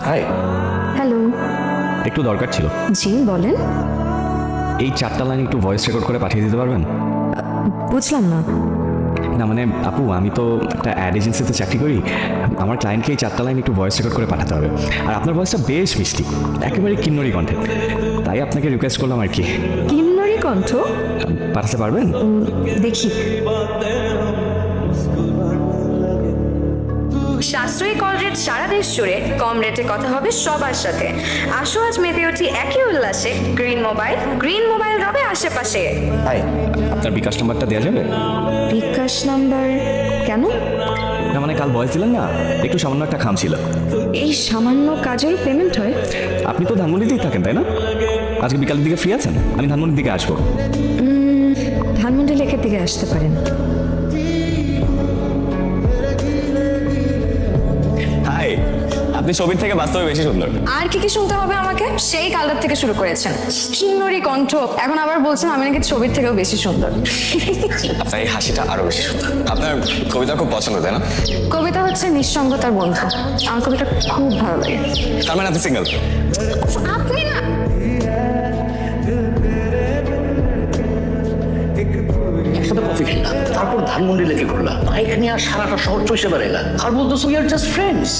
High. Hello. একটু দরকার ছিল। জি বলেন। এই 4টা লাইন একটু ভয়েস রেকর্ড করে পাঠিয়ে দিতে পারবেন? বুঝলাম না। না মানে আপু, আমি তো একটা অ্যাড এজেন্সিতে চাকরি করি। আমার ক্লায়েন্টকে এই 4টা লাইন একটু ভয়েস রেকর্ড করে পাঠাতে হবে। আর আপনার ভয়েসটা বেশ মিষ্টি, একেবারে কিন্নরি কণ্ঠে। তাই আপনাকে রিকোয়েস্ট করলাম আর কি। কিন্নরি কণ্ঠ? পাঠাতে পারবেন? দেখি। সাশ্রয়ী কল রেট সারা দেশ জুড়ে, কম রেটে কথা হবে সবার সাথে। আসো আজ মেতে উঠি একই উল্লাসে। গ্রিন মোবাইল রবে আশেপাশে। হাই, আপনার বিকাশ নাম্বারটা দেওয়া যাবে? বিকাশ নাম্বার? কেন? না মানে কাল ভয়েস দিলেন না, একটু সামান্য একটা খাম ছিল। এই সামান্য কাজের পেমেন্ট হয়? আপনি তো ধানমন্ডিতেই থাকেন তাই না? আজকে বিকালের দিকে ফ্রি আছেন? আমি ধানমন্ডির দিকে আসবো। ধানমন্ডি লেকের দিকে আসতে পারেন। হাই, আপনি ছবির থেকে বাস্তবে বেশি সুন্দর। আর কি কি শুনতে হবে আমাকে? সেই কালটার থেকে শুরু করেছেন কিন্নরি কণ্ঠ, এখন আবার বলছেন আমি নাকি ছবির থেকেও বেশি সুন্দর। আপনার এই হাসিটা আরো বেশি সুন্দর। আপনার কবিতা খুব পছন্দ তাই না? কবিতা হচ্ছে নিঃসঙ্গতার বন্ধু। আমার কবিতা খুব ভালো লাগে। তার মানে আপনি সিঙ্গেল? আপনি না? একসাথে কফি খেলাম, তারপর ধানমন্ডি লেকে ঘুরলাম, বাইক নিয়ে আর সারাটা শহর চষে বেড়াইলাম, আর বলতেছো উই আর জাস্ট ফ্রেন্ডস।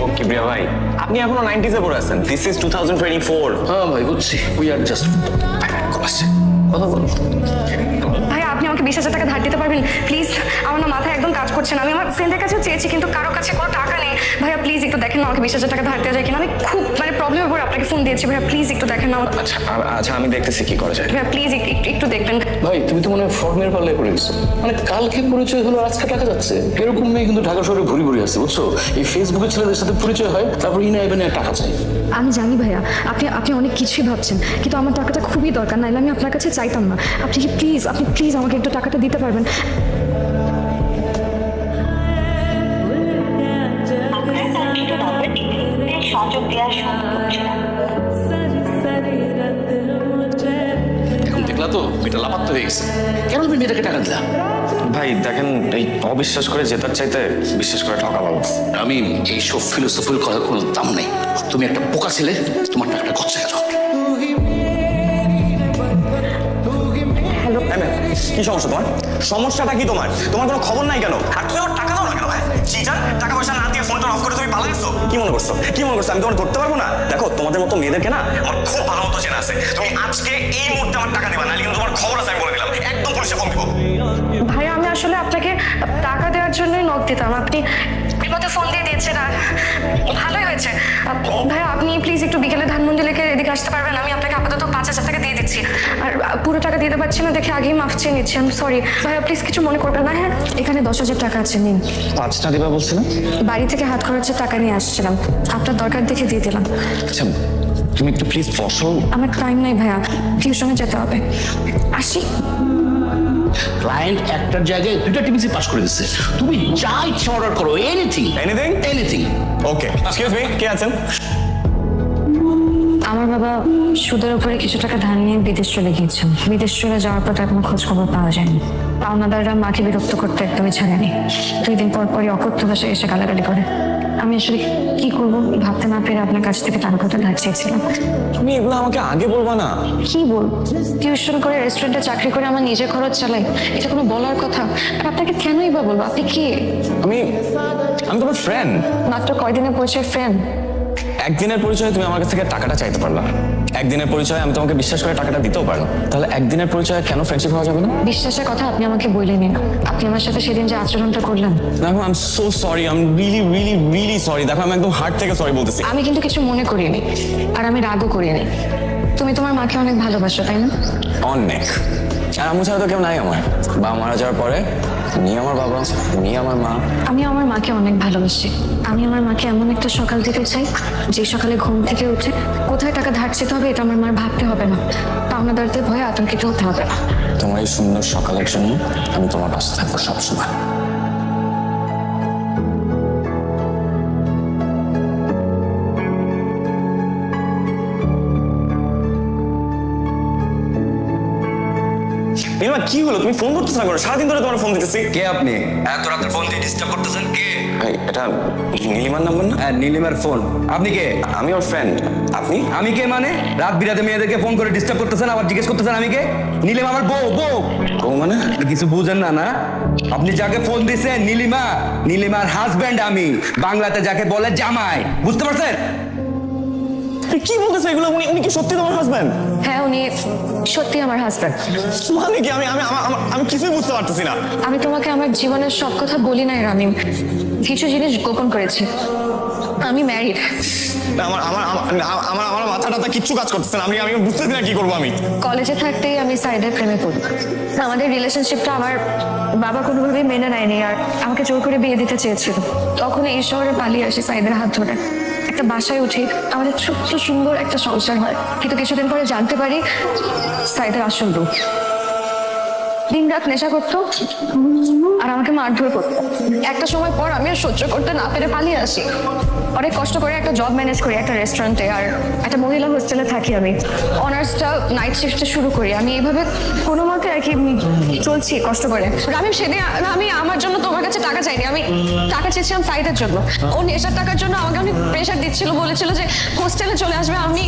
ও কিবরিয়া ভাই, আপনি এখনো 90s এ পড়ে আছেন। This is 2024। হ্যাঁ ভাই বুঝছি, উই আর জাস্ট কথা বলো। ভাই আপনি আমাকে 20,000 টাকা ধার দিতে পারবেন প্লিজ? আমার না মাথায় একদম কাজ করছে না। আমি আমার ফ্রেন্ডের কাছেও চেয়েছি কিন্তু কারো কাছে কোনো টাকা নেই। ভাইয়া প্লিজ একটু দেখেন না আমাকে 20,000 টাকা ধার দেওয়া যায় কিনা। আমি খুব মানে প্রবলেমের উপর আপনাকে ফোন দিয়েছি। ভাইয়া প্লিজ একটু দেখেন না। আচ্ছা আচ্ছা, আমি দেখতেছি কি করা যায়। ভাইয়া প্লিজ একটু দেখবেন। ভাই তুমি তো মনে হয় ফর্মের পাল্লায় পড়ে গেছো। মানে কালকে পরিচয় হলো, আজকে টাকা যাচ্ছে। এরকম মেয়ে কিন্তু ঢাকা শহরে ঘুরি ঘুরি আছে বুঝছো। এই ফেসবুকে ছেলেদের সাথে পরিচয় হয়, তারপর ইনা এবেনে টাকা চাই। আমি জানি ভাইয়া, আপনি অনেক কিছুই ভাবছেন, কিন্তু আমার টাকাটা খুবই দরকার, নাইলে আমি আপনার কাছে চাইতাম না। আপনি প্লিজ আমাকে একটু টাকাটা দিতে পারবেন? আপনার কাঙ্ক্ষিত নম্বরটি সংযোগ দেওয়ার সময় হচ্ছে না। এখন দেখলা তো মেয়েটা লাপাত্তা হয়ে গেছে। কেন তুমি মেয়েটাকে টাকা দিলা? ভাই দেখেন, এই অবিশ্বাস করে জেতার চাইতে বিশ্বাস করে ঠকা ভালো। আমি এই সব ফিলোসফির কথা কোনো দাম নেই। তুমি একটা বোকা ছেলে, তোমার টাকাটা খরচা গেল। হ্যালো। কি সমস্যা তোমার? সমস্যাটা কি তোমার? তোমার কোনো খবর নাই কেন? আর তুমি ওর টাকা দাও না কেন? ভাই চিটার, টাকা পয়সা না দিয়ে ফোনটা অফ করে তুমি পালা গেছো। কি মনে করছো আমি তোমার ধরতে পারবো না? দেখো তোমাদের মতো মেয়েদেরকে না আমার খুব ভালো মতো চেনা আছে। তুমি আজকে এই মুহূর্তে আমার টাকা দিবা, নাহলে কিন্তু তোমার খবর আছে আমি বলে দিলাম। একদম পুলিশে ফোন দিবো। ভাইয়া আমি আসলে আপনাকে টাকা দেওয়ার জন্যই নক দিতাম। আপনি এর মধ্যে ফোন দিয়ে দিয়েছেন আর ভালোই হয়েছে। ভাইয়া আপনি প্লিজ একটু বিকেলে ধানমন্ডি লেকের এদিকে আসতে পারবেন? আমি আপনাকে আপাতত 5,000 টাকা দিয়ে দিচ্ছি। আর পুরো টাকা দিতে পারছি না দেখে আগেই মাফ চেয়ে নিচ্ছি। আমি সরি ভাইয়া, প্লিজ কিছু মনে করবেন না। হ্যাঁ এখানে 10,000 টাকা আছে, নিন। 5টা দিবা বলছিলাম। বাড়ি থেকে হাত খরচের টাকা নিয়ে আসছিলাম, আপনার দরকার দেখে দিয়ে দিলাম। আচ্ছা তুমি একটু প্লিজ বসো। আমার টাইম নাই ভাইয়া, টিউশনে যেতে হবে, আসি। ক্লায়েন্ট একটার জায়গায় দুইটা টিভিসি পাস করে দিচ্ছে। তুমি যা ইচ্ছা অর্ডার করো, এনিথিং এনিথিং। ওকে, এক্সকিউজ মি, কে আছেন? আমার বাবা সুদের উপরে কিছু টাকা ধার নিয়ে বিদেশ চলে গিয়েছেন। বিদেশ চলে যাওয়ার পর তার কোনো খোঁজ খবর পাওয়া যায়নি। পাওনাদাররা মাকে বিরক্ত করতে একদমই ছাড়েনি। 2 দিন পর পরই অকথ্য ভাষায় এসে গালাগালি করে। আমি আসলে কি করবো ভাবতে না পেরে আপনার কাছ থেকে টাকা কথা ধার চেয়েছিলাম। তুমি এগুলো আমাকে আগে বলবা না? কি বলবো, টিউশন করে রেস্টুরেন্টে চাকরি করে আমার নিজের খরচ চালাই, এটা কোনো বলার কথা? আর আপনাকে কেনই বা বলবো? আপনি কি? আমি তোমার ফ্রেন্ড। মাত্র কয়দিনের পরিচয় ফ্রেন্ড? একদিনের পরিচয়ে তুমি আমার কাছ থেকে টাকাটা চাইতে পারলা। একদিনের পরিচয়ে আমি তোমাকে বিশ্বাস করে টাকাটা দিতেও পারলাম। তাহলে একদিনের পরিচয়ে কেন ফ্রেন্ডশিপ হওয়া যাবে না? বিশ্বাসের কথা আপনি আমাকে বলে নিন। আপনি আমার সাথে সেদিন যে আচরণটা করলেন। দেখো I am so sorry, I am really sorry. দেখো আমি একদম হার্ট থেকে সরি বলতেছি। আমি কিন্তু কিছু মনে করিনি, আর আমি রাগও করিনি। তুমি তোমার মাকে অনেক ভালোবাসো তাই না? অনেক। আর আম্মু ছাড়া তো কেউ নাই আমার। বাবা মারা যাওয়ার পরে উনি আমার বাবা, উনি আমার মা। আমি আমার মাকে অনেক ভালোবাসি। আমি আমার মাকে এমন একটা সকাল দিতে চাই, যে সকালে ঘুম থেকে উঠে কোথায় টাকা ধার চেতে হবে এটা আমার মার ভাবতে হবে না, পাওনাদারদের ভয়ে আতঙ্কিত হতে হবে না। তোমার এই সুন্দর সকালের জন্য আমি তোমার পাশে থাকবো সবসময়। কি হলো তুমি ফোন করতেছ না কেন? সারাদিন ধরে তোমার ফোন দিতেছি। কে আপনি এত রাতে ফোন দিয়ে ডিস্টার্ব করতেছেন? কে? ভাই এটা নীলিমার নাম্বার না? হ্যাঁ, নীলিমার ফোন। আপনি কে? আমি ওর ফ্রেন্ড। আপনি? আমি কে মানে? রাত বিরাতে মেয়েদেরকে ফোন করে ডিস্টার্ব করতেছেন, আবার জিজ্ঞেস করতেছেন আমি কে? নীলিমা আমার বউ। বউ ও মানে? কিছু বুঝেন না না? আপনি যাকে ফোন দিছেন নীলিমা, নীলিমার হাজবেন্ড আমি, বাংলাতে যাকে বলে জামাই। বুঝতে পারছেন? কি বলতেছে এগুলো? উনি কি সত্যি তোমার হাজবেন্ড? হ্যাঁ উনি সত্যি আমার হাজব্যান্ড। মানে কি? আমি কিছুই বুঝতে পারতেছি না। আমি তোমাকে আমার জীবনের সব কথা বলি নাই রামিম, কিছু জিনিস গোপন করেছি। আমি ম্যারিড। আমার আমার আমার আমার মাথাটা কিচ্ছু কাজ করতেছে না। আমি বুঝতেছি না কি করবো আমি। কলেজে থাকতেই আমি সাইডের প্রেমে পড়ি। আমাদের রিলেশনশিপটা আমার বাবা কোনোভাবেই মেনে নেয়নি আর আমাকে জোর করে বিয়ে দিতে চেয়েছিল। তখন এই শহরে পালিয়ে আসি সাইদের হাত ধরে। একটা বাসায় উঠি, আমাদের ছোট্ট সুন্দর একটা সংসার হয়। কিন্তু কিছুদিন পরে জানতে পারি সাইদের আসল রূপ। দিন রাত নেশা করতো আর আমাকে মারধর করতো। একটা সময় পর আমি আর সহ্য করতে না পেরে পালিয়ে আসি। অনেক কষ্ট করে একটা জব ম্যানেজ করি একটা রেস্টুরেন্টে, আর একটা মহিলা হোস্টেলে থাকি। আমি অনার্সটা নাইট শিফটে শুরু করি। আমি এইভাবে কোনো মতে আর কি চলছি কষ্ট করে। আমি সেদিন আমি আমার জন্য তোমার কাছে টাকা চাইনি, আমি টাকা চেয়েছিলাম সাইডের জন্য। ও নেশার টাকার জন্য আমাকে অনেক প্রেশার দিচ্ছিল, বলেছিল যে হোস্টেলে চলে আসবে। আমি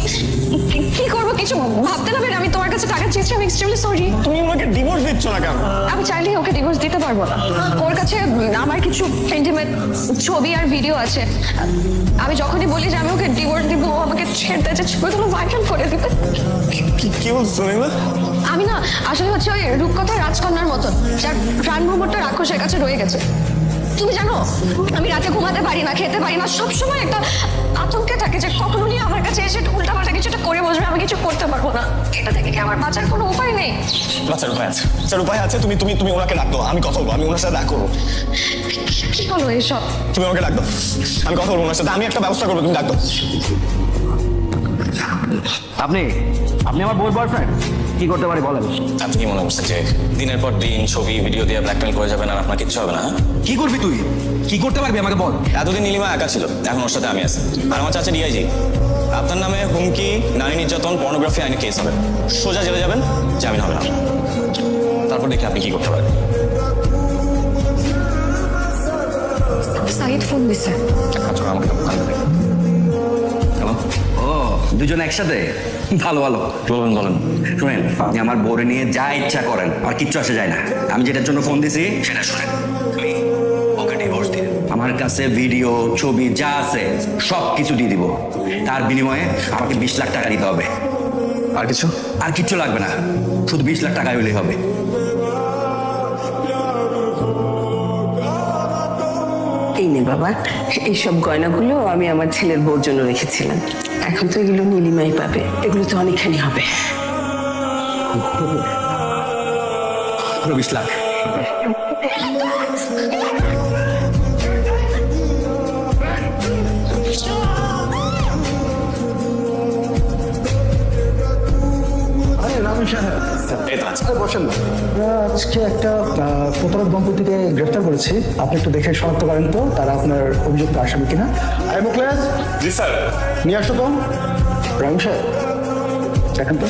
কি করবো কিছু ভাবতে না পেরে আমি তোমার কাছে টাকা চেয়েছি। আমি এক্সট্রিমলি সরি। তুমি ওনাকে ডিভোর্স দিচ্ছ না কেন? আমি চাইলেই ওকে ডিভোর্স দিতে পারবো না। ওর কাছে আমার কিছু ইন্টিমেট ছবি আর ভিডিও আছে। আমি যখনই বলি যে আমি ওকে ডিভোর্স দিব, ও আমাকে ছেড়ে দেয়, যে ছবিগুলো ভাইরাল করে দিবে। কি বলছো নীলিমা? আমি না আসলে হচ্ছে ওই রূপকথা রাজকন্যার মতন, যার প্রাণ ভ্রমণটা রাক্ষসের কাছে রয়ে গেছে। তুমি জানো আমি রাতে ঘুমাতে পারি না, খেতে পারি না, সবসময় একটা আতঙ্কে থাকে যে কখন উনি আমার কাছে এসে উল্টাপাল্টা কিছুটা করে বসবে, আমি কিছু করতে পারবো না। এটা থেকে কি আমার বাঁচার কোনো উপায় নেই? বাচ্চার উপায় আছে, বাচ্চার উপায় আছে। তুমি তুমি তুমি ওনাকে ডাক দাও, আমি কথা বলবো। আমি ওনার সাথে দেখা করবো। কি বলো এসব? তুমি আমাকে ডাক দাও, আমি কথা বলবো ওনার সাথে। আমি একটা ব্যবস্থা করবো, তুমি ডাক দাও। আপনি আপনি আমার বউর বয়ফ্রেন্ড? কি করতে পারি বলেন? আপনি কি মনে করছেন যে দিনের পর দিন ছবি ভিডিও দিয়ে ব্ল্যাকমেল করে যাবেন আর আপনার কিচ্ছু হবে না? কি করবি তুই? কি করতে পারবি আমাকে বল। এতদিন নীলিমা একা ছিল, এখন ওর সাথে আমি আছি। আর আমার চাচা ডিআইজি। আপনার নামে হুমকি, নারী নির্যাতন, পর্নোগ্রাফি আইনে কেস হবে। সোজা জেলে যাবেন, জামিন হবে না। তারপর দেখি আপনি কি করতে পারেন। সাইদ ফোন দিছে। এক কাজ করো, আমাকে হ্যালো। ও দুজন একসাথে? ভালো ভালো। বলুন বলুন। শুনেন, আপনি আমার বউরে নিয়ে যা ইচ্ছা করেন, আর কিচ্ছু আসে যায় না। আমি যেটার জন্য ফোন দিছি সেটা শুনেন। আমি ওকে ডিভোর্স দিয়ে আমার কাছে ভিডিও ছবি যা আছে সব কিছু দিয়ে দিব। তার বিনিময়ে আমাকে 20 লাখ টাকা দিতে হবে। আর কিছু? আর কিচ্ছু লাগবে না, শুধু 20 লাখ টাকা হলেই হবে। এই নে বাবা, এইসব গয়নাগুলো আমি আমার ছেলের বউর জন্য রেখেছিলাম। এখন তো এগুলো নীলিমাই পাবে, এগুলো তো অনেকখানি হবে। 20 লাখ। এই তো আছে। বসেন না। আমরা আজকে একটা প্রতারক দম্পতিকে গ্রেফতার করেছি। আপনি একটু দেখে শনাক্ত করেন তো তারা আপনার অভিযুক্ত আসামি কিনা। I Mukhles, G sir. নিয়ে আসো তো। রাম সাহেব দেখেন তো।